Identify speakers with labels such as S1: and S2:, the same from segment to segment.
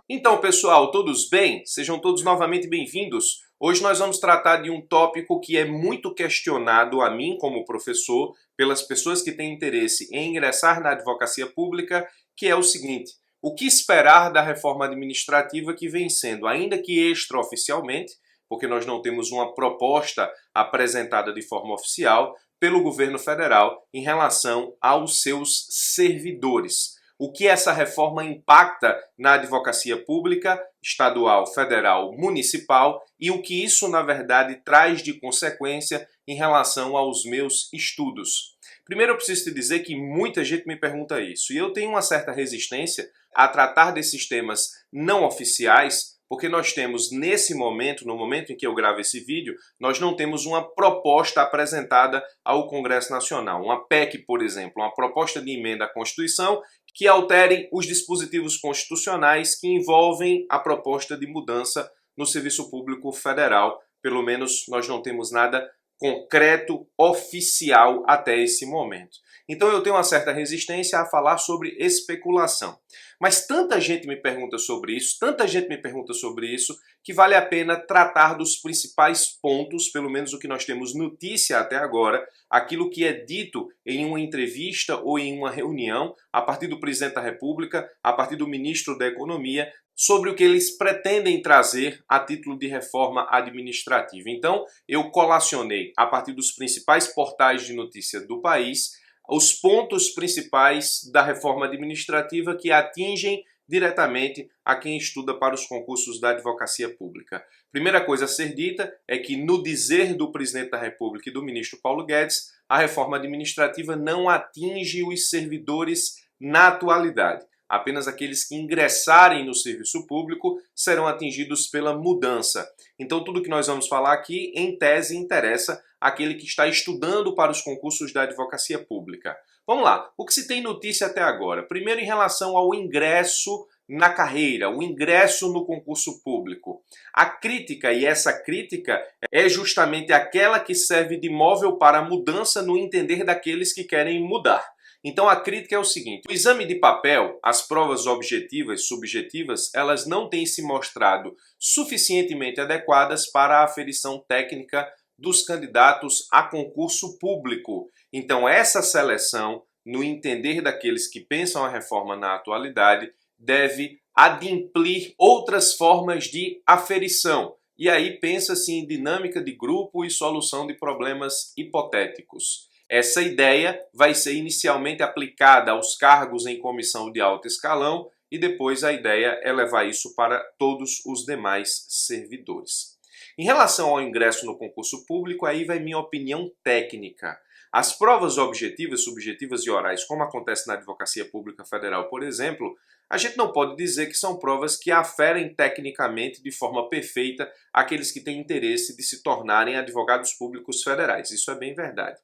S1: Então, pessoal, todos bem? Sejam todos novamente bem-vindos. Hoje nós vamos tratar de um tópico que é muito questionado a mim como professor, pelas pessoas que têm interesse em ingressar na advocacia pública, que é o seguinte: o que esperar da reforma administrativa que vem sendo, ainda que extraoficialmente, porque nós não temos uma proposta apresentada de forma oficial pelo governo federal em relação aos seus servidores. O que essa reforma impacta na advocacia pública, estadual, federal, municipal e o que isso, na verdade, traz de consequência em relação aos meus estudos. Primeiro, eu preciso te dizer que muita gente me pergunta isso e eu tenho uma certa resistência a tratar desses temas não oficiais, porque nós temos nesse momento, no momento em que eu gravo esse vídeo, nós não temos uma proposta apresentada ao Congresso Nacional. Uma PEC, por exemplo, uma proposta de emenda à Constituição que alterem os dispositivos constitucionais que envolvem a proposta de mudança no Serviço Público Federal. Pelo menos nós não temos nada concreto, oficial até esse momento. Então eu tenho uma certa resistência a falar sobre especulação. Mas tanta gente me pergunta sobre isso, que vale a pena tratar dos principais pontos, pelo menos o que nós temos notícia até agora, aquilo que é dito em uma entrevista ou em uma reunião, a partir do presidente da República, a partir do ministro da Economia, sobre o que eles pretendem trazer a título de reforma administrativa. Então, eu colacionei, a partir dos principais portais de notícia do país, os pontos principais da reforma administrativa que atingem diretamente a quem estuda para os concursos da advocacia pública. Primeira coisa a ser dita é que, no dizer do presidente da República e do ministro Paulo Guedes, a reforma administrativa não atinge os servidores na atualidade. Apenas aqueles que ingressarem no serviço público serão atingidos pela mudança. Então, tudo que nós vamos falar aqui, em tese, interessa aquele que está estudando para os concursos da advocacia pública. Vamos lá, o que se tem notícia até agora? Primeiro, em relação ao ingresso na carreira, o ingresso no concurso público. A crítica, e essa crítica é justamente aquela que serve de móvel para a mudança no entender daqueles que querem mudar. Então a crítica é o seguinte: o exame de papel, as provas objetivas, subjetivas, elas não têm se mostrado suficientemente adequadas para a aferição técnica dos candidatos a concurso público. Então essa seleção, no entender daqueles que pensam a reforma na atualidade, deve adimplir outras formas de aferição. E aí pensa-se em dinâmica de grupo e solução de problemas hipotéticos. Essa ideia vai ser inicialmente aplicada aos cargos em comissão de alto escalão e depois a ideia é levar isso para todos os demais servidores. Em relação ao ingresso no concurso público, aí vai minha opinião técnica. As provas objetivas, subjetivas e orais, como acontece na Advocacia Pública Federal, por exemplo, a gente não pode dizer que são provas que aferem tecnicamente de forma perfeita aqueles que têm interesse de se tornarem advogados públicos federais. Isso é bem verdade.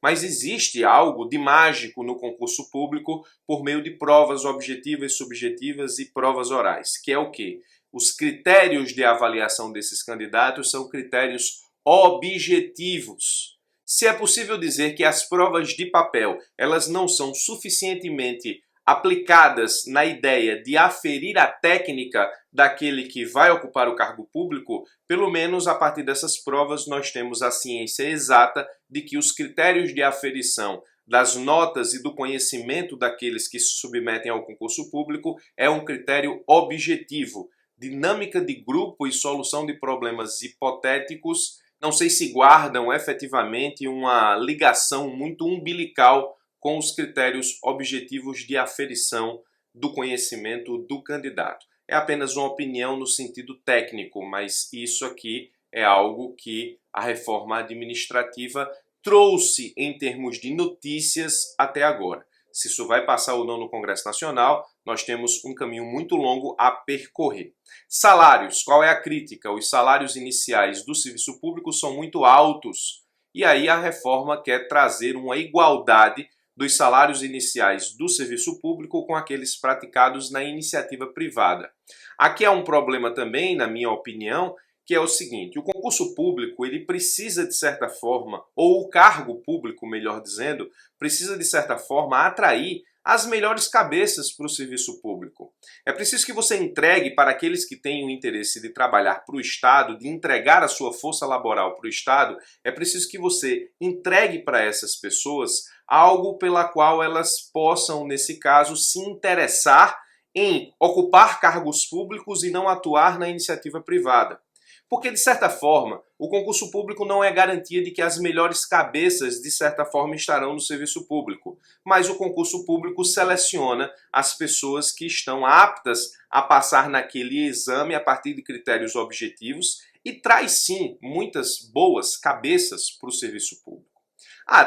S1: Mas existe algo de mágico no concurso público por meio de provas objetivas, subjetivas e provas orais, que é o quê? Os critérios de avaliação desses candidatos são critérios objetivos. Se é possível dizer que as provas de papel elas não são suficientemente aplicadas na ideia de aferir a técnica daquele que vai ocupar o cargo público, pelo menos a partir dessas provas nós temos a ciência exata de que os critérios de aferição das notas e do conhecimento daqueles que se submetem ao concurso público é um critério objetivo. Dinâmica de grupo e solução de problemas hipotéticos, não sei se guardam efetivamente uma ligação muito umbilical com os critérios objetivos de aferição do conhecimento do candidato. É apenas uma opinião no sentido técnico, mas isso aqui é algo que a reforma administrativa trouxe em termos de notícias até agora. Se isso vai passar ou não no Congresso Nacional, nós temos um caminho muito longo a percorrer. Salários, qual é a crítica? Os salários iniciais do serviço público são muito altos. E aí a reforma quer trazer uma igualdade dos salários iniciais do serviço público com aqueles praticados na iniciativa privada. Aqui há um problema também, na minha opinião, que é o seguinte: o concurso público ele precisa de certa forma, ou o cargo público, melhor dizendo, precisa de certa forma atrair as melhores cabeças para o serviço público. É preciso que você entregue para aqueles que têm o interesse de trabalhar para o Estado, de entregar a sua força laboral para o Estado, é preciso que você entregue para essas pessoas algo pela qual elas possam, nesse caso, se interessar em ocupar cargos públicos e não atuar na iniciativa privada. Porque, de certa forma, o concurso público não é garantia de que as melhores cabeças, de certa forma, estarão no serviço público. Mas o concurso público seleciona as pessoas que estão aptas a passar naquele exame a partir de critérios objetivos e traz, sim, muitas boas cabeças para o serviço público.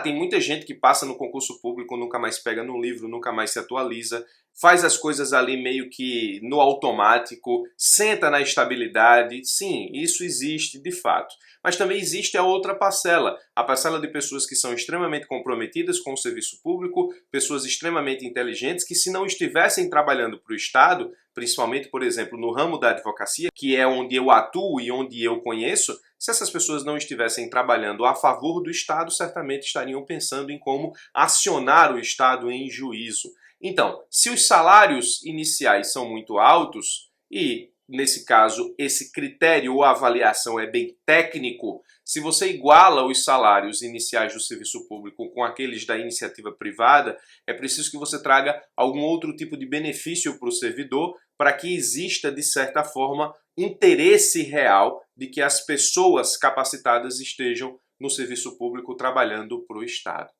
S1: Tem muita gente que passa no concurso público, nunca mais pega no livro, nunca mais se atualiza, faz as coisas ali meio que no automático, senta na estabilidade. Sim, isso existe de fato. Mas também existe a outra parcela, a parcela de pessoas que são extremamente comprometidas com o serviço público, pessoas extremamente inteligentes que, se não estivessem trabalhando para o Estado, principalmente, por exemplo, no ramo da advocacia, que é onde eu atuo e onde eu conheço, se essas pessoas não estivessem trabalhando a favor do Estado, certamente estariam pensando em como acionar o Estado em juízo. Então, se os salários iniciais são muito altos e, nesse caso, esse critério ou avaliação é bem técnico, se você iguala os salários iniciais do serviço público com aqueles da iniciativa privada, é preciso que você traga algum outro tipo de benefício para o servidor para que exista, de certa forma, interesse real de que as pessoas capacitadas estejam no serviço público trabalhando para o Estado.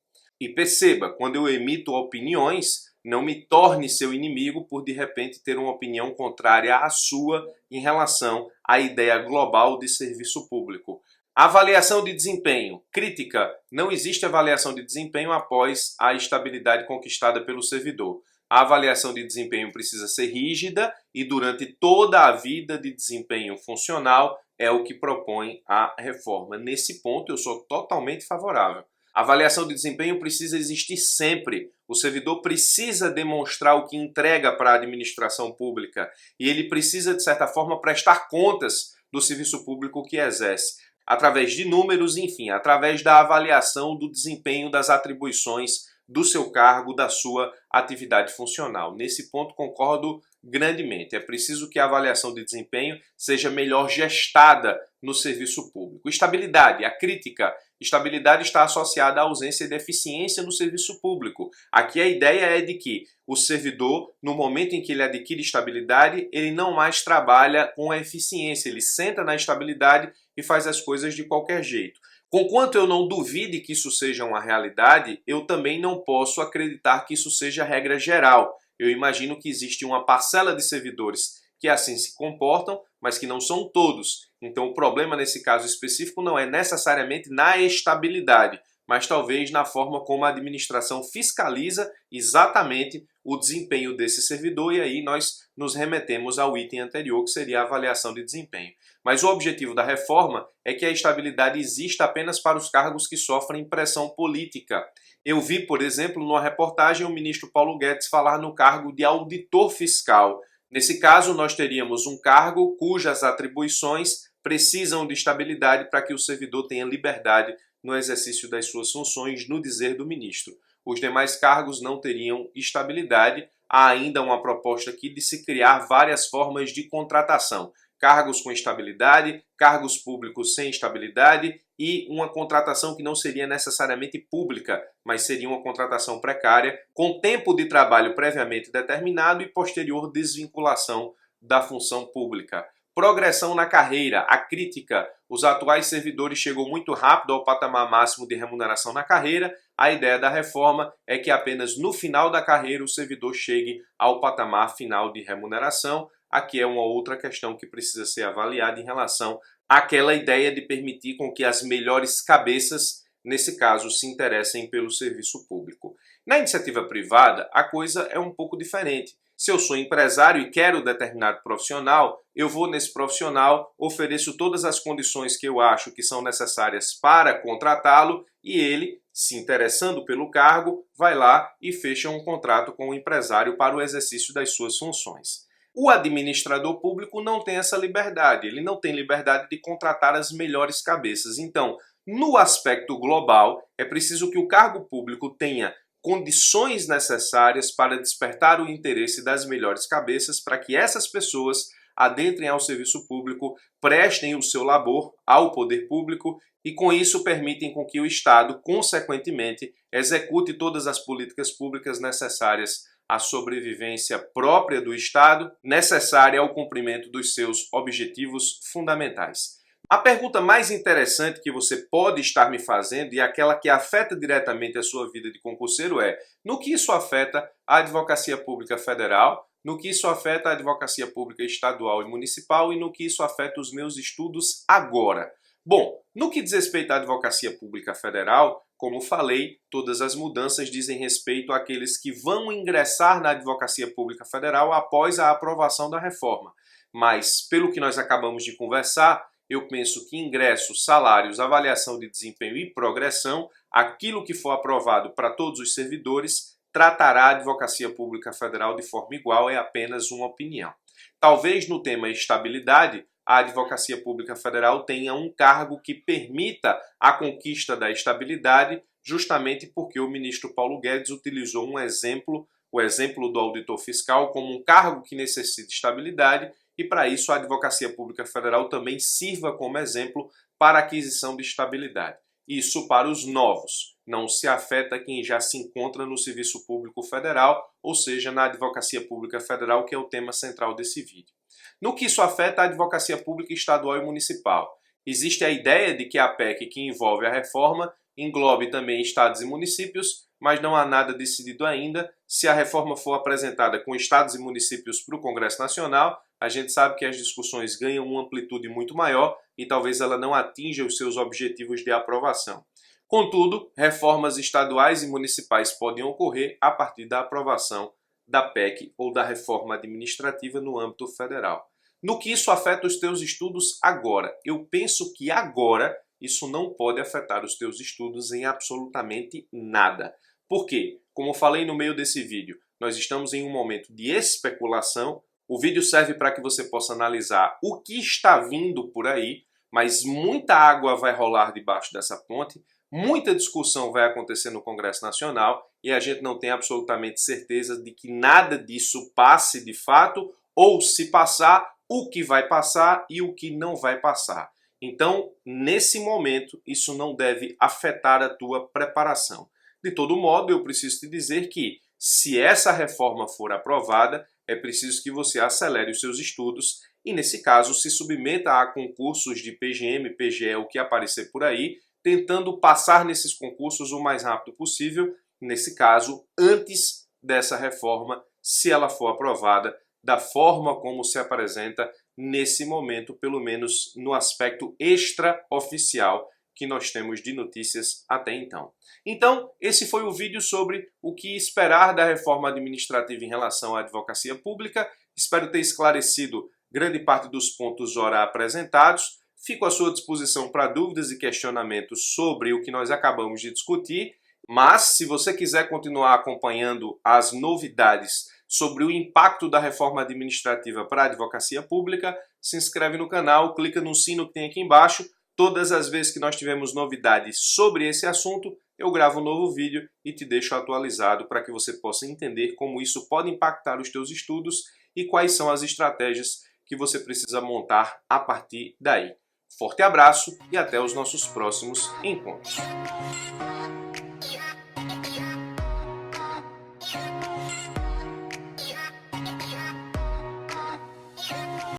S1: E perceba, quando eu emito opiniões, não me torne seu inimigo por de repente ter uma opinião contrária à sua em relação à ideia global de serviço público. Avaliação de desempenho. Crítica. Não existe avaliação de desempenho após a estabilidade conquistada pelo servidor. A avaliação de desempenho precisa ser rígida e durante toda a vida de desempenho funcional é o que propõe a reforma. Nesse ponto eu sou totalmente favorável. A avaliação de desempenho precisa existir sempre. O servidor precisa demonstrar o que entrega para a administração pública e ele precisa, de certa forma, prestar contas do serviço público que exerce, através de números, enfim, através da avaliação do desempenho das atribuições do seu cargo, da sua atividade funcional. Nesse ponto concordo grandemente. É preciso que a avaliação de desempenho seja melhor gestada no serviço público. Estabilidade, a crítica. Estabilidade está associada à ausência de eficiência no serviço público. Aqui a ideia é de que o servidor, no momento em que ele adquire estabilidade, ele não mais trabalha com a eficiência, ele senta na estabilidade e faz as coisas de qualquer jeito. Conquanto eu não duvide que isso seja uma realidade, eu também não posso acreditar que isso seja a regra geral. Eu imagino que existe uma parcela de servidores que assim se comportam, mas que não são todos. Então o problema nesse caso específico não é necessariamente na estabilidade, mas talvez na forma como a administração fiscaliza exatamente o desempenho desse servidor, e aí nós nos remetemos ao item anterior, que seria a avaliação de desempenho. Mas o objetivo da reforma é que a estabilidade exista apenas para os cargos que sofrem pressão política. Eu vi, por exemplo, numa reportagem, o ministro Paulo Guedes falar no cargo de auditor fiscal. Nesse caso, nós teríamos um cargo cujas atribuições precisam de estabilidade para que o servidor tenha liberdade no exercício das suas funções, no dizer do ministro. Os demais cargos não teriam estabilidade. Há ainda uma proposta aqui de se criar várias formas de contratação. Cargos com estabilidade, cargos públicos sem estabilidade e uma contratação que não seria necessariamente pública, mas seria uma contratação precária, com tempo de trabalho previamente determinado e posterior desvinculação da função pública. Progressão na carreira, a crítica. Os atuais servidores chegam muito rápido ao patamar máximo de remuneração na carreira. A ideia da reforma é que apenas no final da carreira o servidor chegue ao patamar final de remuneração. Aqui é uma outra questão que precisa ser avaliada em relação àquela ideia de permitir com que as melhores cabeças, nesse caso, se interessem pelo serviço público. Na iniciativa privada, a coisa é um pouco diferente. Se eu sou empresário e quero determinado profissional, eu vou nesse profissional, ofereço todas as condições que eu acho que são necessárias para contratá-lo e ele, se interessando pelo cargo, vai lá e fecha um contrato com o empresário para o exercício das suas funções. O administrador público não tem essa liberdade, ele não tem liberdade de contratar as melhores cabeças. Então, no aspecto global, é preciso que o cargo público tenha condições necessárias para despertar o interesse das melhores cabeças para que essas pessoas adentrem ao serviço público, prestem o seu labor ao poder público e com isso permitem com que o Estado, consequentemente, execute todas as políticas públicas necessárias à sobrevivência própria do Estado, necessária ao cumprimento dos seus objetivos fundamentais. A pergunta mais interessante que você pode estar me fazendo e aquela que afeta diretamente a sua vida de concurseiro é: no que isso afeta a Advocacia Pública Federal, no que isso afeta a Advocacia Pública Estadual e Municipal e no que isso afeta os meus estudos agora? Bom, no que diz respeito à Advocacia Pública Federal, como falei, todas as mudanças dizem respeito àqueles que vão ingressar na Advocacia Pública Federal após a aprovação da reforma. Mas, pelo que nós acabamos de conversar, eu penso que ingressos, salários, avaliação de desempenho e progressão, aquilo que for aprovado para todos os servidores, tratará a Advocacia Pública Federal de forma igual, é apenas uma opinião. Talvez no tema estabilidade, a Advocacia Pública Federal tenha um cargo que permita a conquista da estabilidade, justamente porque o ministro Paulo Guedes utilizou um exemplo, o exemplo do auditor fiscal, como um cargo que necessita estabilidade, e para isso a Advocacia Pública Federal também sirva como exemplo para a aquisição de estabilidade. Isso para os novos, não se afeta quem já se encontra no Serviço Público Federal, ou seja, na Advocacia Pública Federal, que é o tema central desse vídeo. No que isso afeta a Advocacia Pública Estadual e Municipal? Existe a ideia de que a PEC que envolve a reforma englobe também estados e municípios, mas não há nada decidido ainda. Se a reforma for apresentada com estados e municípios para o Congresso Nacional, a gente sabe que as discussões ganham uma amplitude muito maior e talvez ela não atinja os seus objetivos de aprovação. Contudo, reformas estaduais e municipais podem ocorrer a partir da aprovação da PEC ou da reforma administrativa no âmbito federal. No que isso afeta os teus estudos agora? Eu penso que agora isso não pode afetar os teus estudos em absolutamente nada. Por quê? Como falei no meio desse vídeo, nós estamos em um momento de especulação. O vídeo serve para que você possa analisar o que está vindo por aí, mas muita água vai rolar debaixo dessa ponte, muita discussão vai acontecer no Congresso Nacional e a gente não tem absolutamente certeza de que nada disso passe de fato, ou se passar, o que vai passar e o que não vai passar. Então, nesse momento, isso não deve afetar a tua preparação. De todo modo, eu preciso te dizer que, se essa reforma for aprovada, é preciso que você acelere os seus estudos e, nesse caso, se submeta a concursos de PGM, PGE, o que aparecer por aí, tentando passar nesses concursos o mais rápido possível, nesse caso, antes dessa reforma, se ela for aprovada, da forma como se apresenta nesse momento, pelo menos no aspecto extraoficial que nós temos de notícias até então. Então, esse foi o vídeo sobre o que esperar da reforma administrativa em relação à advocacia pública. Espero ter esclarecido grande parte dos pontos ora apresentados. Fico à sua disposição para dúvidas e questionamentos sobre o que nós acabamos de discutir, mas se você quiser continuar acompanhando as novidades sobre o impacto da reforma administrativa para a advocacia pública, se inscreve no canal, clica no sino que tem aqui embaixo. Todas as vezes que nós tivermos novidades sobre esse assunto, eu gravo um novo vídeo e te deixo atualizado para que você possa entender como isso pode impactar os teus estudos e quais são as estratégias que você precisa montar a partir daí. Forte abraço e até os nossos próximos encontros.